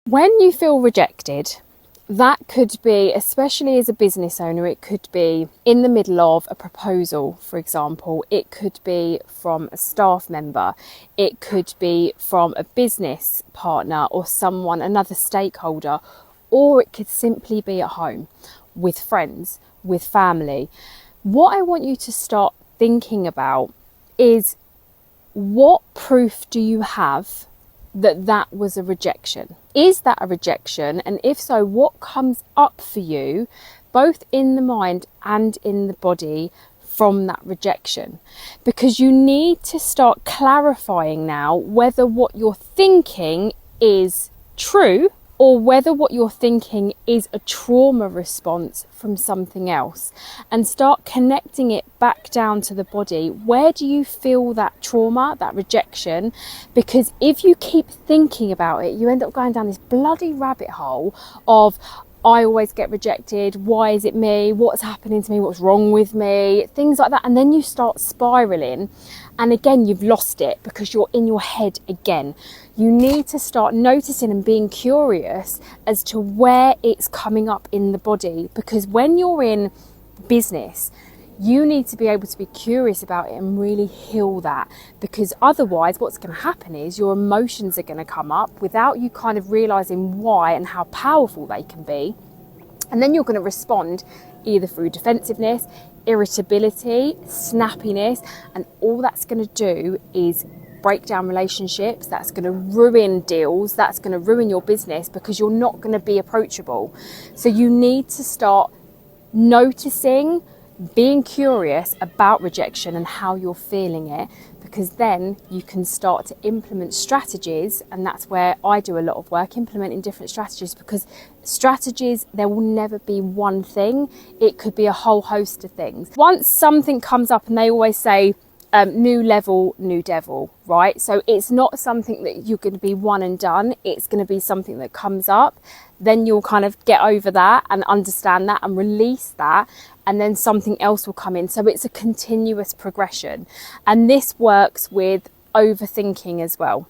When you feel rejected, that could be, especially as a business owner, it could be in the middle of a proposal, for example. It could be from a staff member. It could be from a business partner or someone, another stakeholder, or it could simply be at home with friends, with family. What I want you to start thinking about is, what proof do you have that that was a rejection? Is that a rejection? And if so, what comes up for you, both in the mind and in the body, from that rejection? Because you need to start clarifying now whether what you're thinking is true or whether what you're thinking is a trauma response from something else, and start connecting it back down to the body. Where do you feel that trauma, that rejection? Because if you keep thinking about it, you end up going down this bloody rabbit hole of, I always get rejected, why is it me, what's happening to me, what's wrong with me, things like that. And then you start spiraling, and again you've lost it because you're in your head again. You need to start noticing and being curious as to where it's coming up in the body, because when you're in business, you need to be able to be curious about it and really heal that, because otherwise what's going to happen is your emotions are going to come up without you kind of realizing why and how powerful they can be. And then you're going to respond either through defensiveness, irritability, snappiness, and all that's going to do is break down relationships. That's going to ruin deals. That's going to ruin your business, because you're not going to be approachable. So you need to start noticing, being curious about rejection and how you're feeling it, because then you can start to implement strategies. And that's where I do a lot of work, implementing different strategies, because strategies, there will never be one thing. It could be a whole host of things. Once something comes up, and they always say, new level, new devil, right? So it's not something that you're going to be one and done. It's going to be something that comes up. Then you'll kind of get over that and understand that and release that, and then something else will come in. So it's a continuous progression. And this works with overthinking as well.